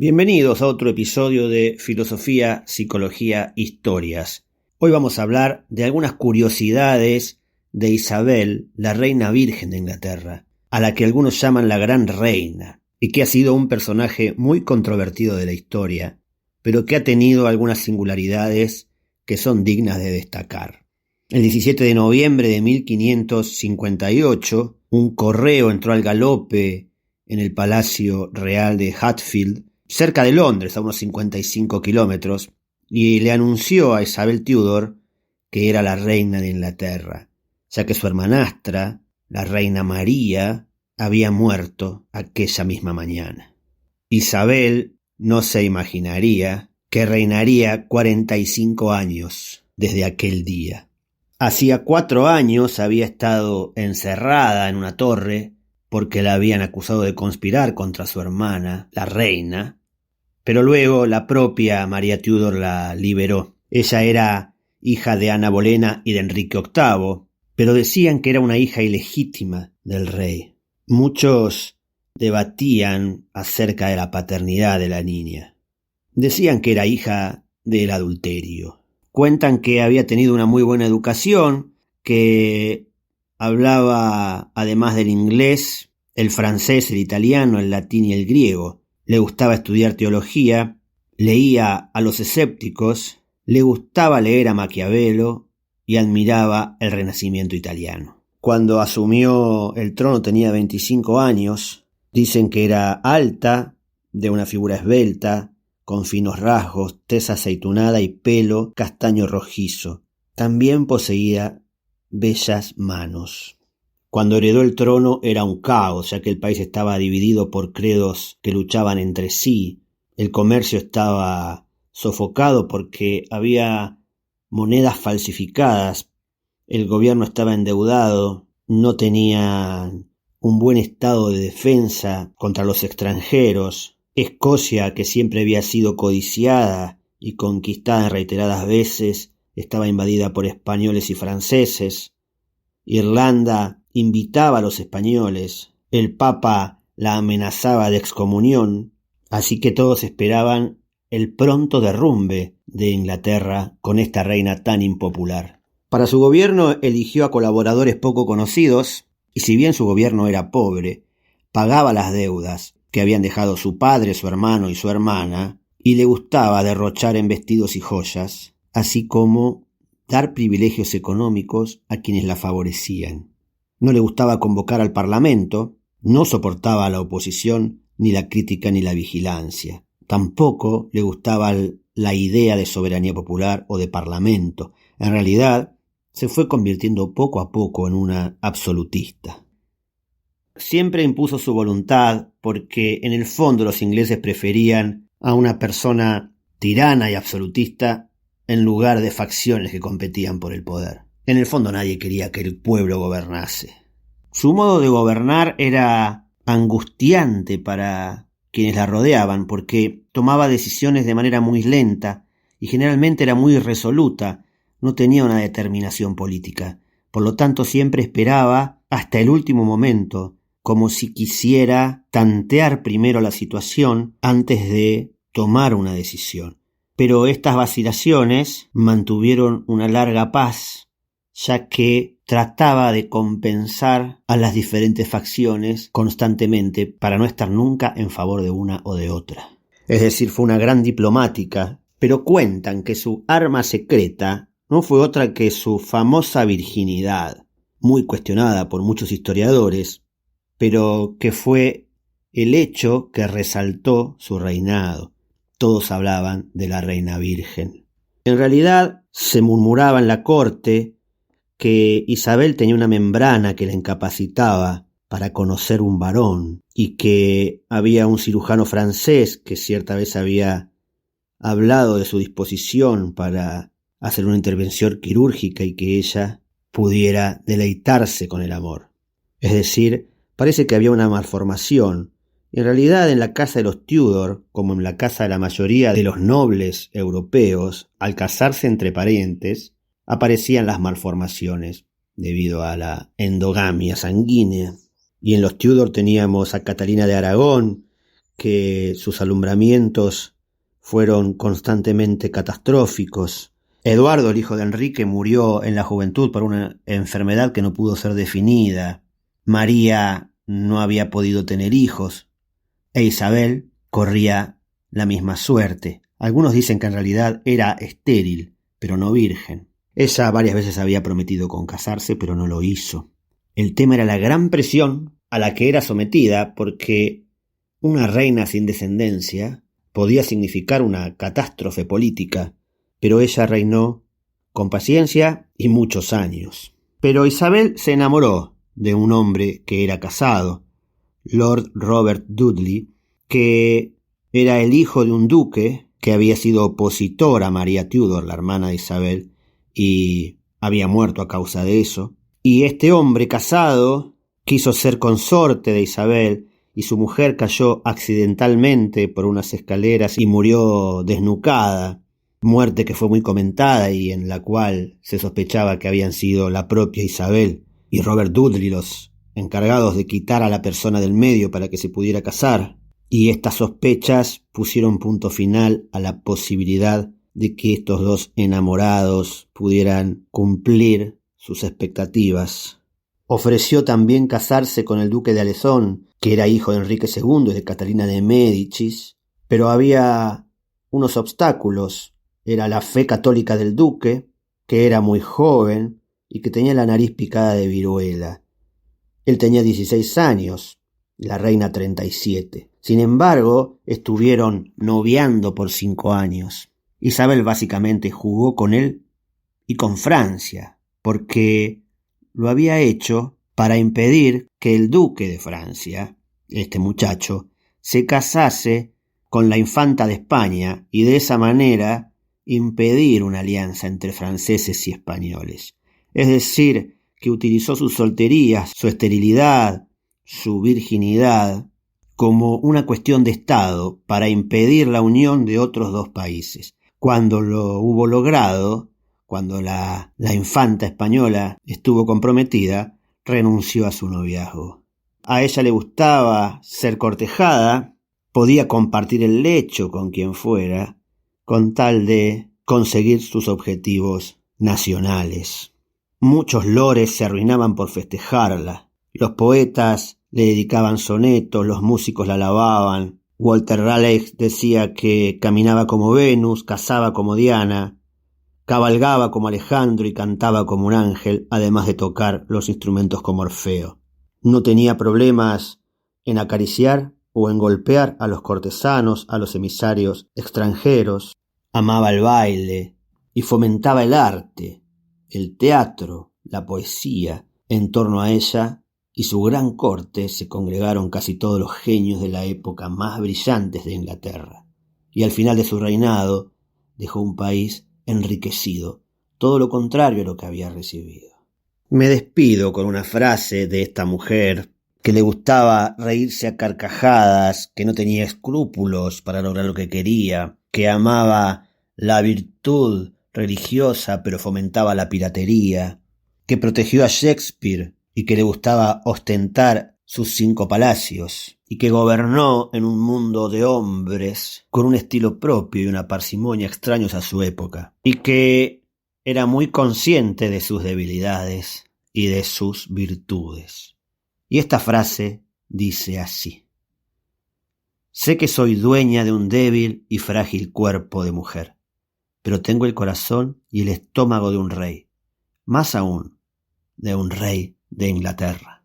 Bienvenidos a otro episodio de Filosofía, Psicología, Historias. Hoy vamos a hablar de algunas curiosidades de Isabel, la reina virgen de Inglaterra, a la que algunos llaman la Gran Reina, y que ha sido un personaje muy controvertido de la historia, pero que ha tenido algunas singularidades que son dignas de destacar. El 17 de noviembre de 1558, un correo entró al galope en el Palacio Real de Hatfield, cerca de Londres, a unos 55 kilómetros, y le anunció a Isabel Tudor que era la reina de Inglaterra, ya que su hermanastra, la reina María, había muerto aquella misma mañana. Isabel no se imaginaría que reinaría 45 años desde aquel día. Hacía 4 años había estado encerrada en una torre porque la habían acusado de conspirar contra su hermana, la reina, pero luego la propia María Tudor la liberó. Ella era hija de Ana Bolena y de Enrique VIII, pero decían que era una hija ilegítima del rey. Muchos debatían acerca de la paternidad de la niña. Decían que era hija del adulterio. Cuentan que había tenido una muy buena educación, que hablaba, además del inglés, el francés, el italiano, el latín y el griego. Le gustaba estudiar teología, leía a los escépticos, le gustaba leer a Maquiavelo y admiraba el Renacimiento italiano. Cuando asumió el trono tenía 25 años. Dicen que era alta, de una figura esbelta, con finos rasgos, tez aceitunada y pelo castaño rojizo. También poseía bellas manos. Cuando heredó el trono era un caos, ya que el país estaba dividido por credos que luchaban entre sí. El comercio estaba sofocado porque había monedas falsificadas. El gobierno estaba endeudado, no tenía un buen estado de defensa contra los extranjeros. Escocia, que siempre había sido codiciada y conquistada en reiteradas veces, estaba invadida por españoles y franceses. Irlanda invitaba a los españoles, el Papa la amenazaba de excomunión, así que todos esperaban el pronto derrumbe de Inglaterra con esta reina tan impopular. Para su gobierno eligió a colaboradores poco conocidos, y si bien su gobierno era pobre, pagaba las deudas que habían dejado su padre, su hermano y su hermana, y le gustaba derrochar en vestidos y joyas, así como dar privilegios económicos a quienes la favorecían. No le gustaba convocar al Parlamento, no soportaba a la oposición, ni la crítica ni la vigilancia. Tampoco le gustaba la idea de soberanía popular o de parlamento. En realidad, se fue convirtiendo poco a poco en una absolutista. Siempre impuso su voluntad porque en el fondo los ingleses preferían a una persona tirana y absolutista en lugar de facciones que competían por el poder. En el fondo nadie quería que el pueblo gobernase. Su modo de gobernar era angustiante para quienes la rodeaban porque tomaba decisiones de manera muy lenta y generalmente era muy irresoluta, no tenía una determinación política. Por lo tanto siempre esperaba hasta el último momento, como si quisiera tantear primero la situación antes de tomar una decisión. Pero estas vacilaciones mantuvieron una larga paz, ya que trataba de compensar a las diferentes facciones constantemente para no estar nunca en favor de una o de otra. Es decir, fue una gran diplomática, pero cuentan que su arma secreta no fue otra que su famosa virginidad, muy cuestionada por muchos historiadores, pero que fue el hecho que resaltó su reinado. Todos hablaban de la reina virgen. En realidad, se murmuraba en la corte que Isabel tenía una membrana que la incapacitaba para conocer un varón y que había un cirujano francés que cierta vez había hablado de su disposición para hacer una intervención quirúrgica y que ella pudiera deleitarse con el amor. Es decir, parece que había una malformación. En realidad, en la casa de los Tudor, como en la casa de la mayoría de los nobles europeos, al casarse entre parientes, aparecían las malformaciones debido a la endogamia sanguínea. Y en los Tudor teníamos a Catalina de Aragón, que sus alumbramientos fueron constantemente catastróficos. Eduardo, el hijo de Enrique, murió en la juventud por una enfermedad que no pudo ser definida. María no había podido tener hijos, e Isabel corría la misma suerte. Algunos dicen que en realidad era estéril, pero no virgen. Ella varias veces había prometido con casarse, pero no lo hizo. El tema era la gran presión a la que era sometida, porque una reina sin descendencia podía significar una catástrofe política, pero ella reinó con paciencia y muchos años. Pero Isabel se enamoró de un hombre que era casado, Lord Robert Dudley, que era el hijo de un duque que había sido opositor a María Tudor, la hermana de Isabel, y había muerto a causa de eso. Y este hombre casado quiso ser consorte de Isabel, y su mujer cayó accidentalmente por unas escaleras y murió desnucada, muerte que fue muy comentada y en la cual se sospechaba que habían sido la propia Isabel y Robert Dudley los encargados de quitar a la persona del medio para que se pudiera casar, y estas sospechas pusieron punto final a la posibilidad de que estos dos enamorados pudieran cumplir sus expectativas. Ofreció también casarse con el duque de Alezón, que era hijo de Enrique II y de Catalina de Médicis, pero había unos obstáculos. Era la fe católica del duque, que era muy joven y que tenía la nariz picada de viruela. Él tenía 16 años, la reina 37. Sin embargo, estuvieron noviando por 5 años. Isabel básicamente jugó con él y con Francia, porque lo había hecho para impedir que el duque de Francia, este muchacho, se casase con la infanta de España y de esa manera impedir una alianza entre franceses y españoles. Es decir, que utilizó su soltería, su esterilidad, su virginidad como una cuestión de Estado para impedir la unión de otros dos países. Cuando lo hubo logrado, cuando la infanta española estuvo comprometida, renunció a su noviazgo. A ella le gustaba ser cortejada, podía compartir el lecho con quien fuera, con tal de conseguir sus objetivos nacionales. Muchos lores se arruinaban por festejarla. Los poetas le dedicaban sonetos, los músicos la alababan. Walter Raleigh decía que caminaba como Venus, cazaba como Diana, cabalgaba como Alejandro y cantaba como un ángel, además de tocar los instrumentos como Orfeo. No tenía problemas en acariciar o en golpear a los cortesanos, a los emisarios extranjeros. Amaba el baile y fomentaba el arte, el teatro, la poesía. En torno a ella y su gran corte se congregaron casi todos los genios de la época más brillantes de Inglaterra. Y al final de su reinado dejó un país enriquecido, todo lo contrario a lo que había recibido. Me despido con una frase de esta mujer que le gustaba reírse a carcajadas, que no tenía escrúpulos para lograr lo que quería, que amaba la virtud religiosa pero fomentaba la piratería, que protegió a Shakespeare y que le gustaba ostentar sus 5 palacios, y que gobernó en un mundo de hombres con un estilo propio y una parsimonia extraños a su época, y que era muy consciente de sus debilidades y de sus virtudes. Y esta frase dice así: sé que soy dueña de un débil y frágil cuerpo de mujer, pero tengo el corazón y el estómago de un rey, más aún de un rey de Inglaterra.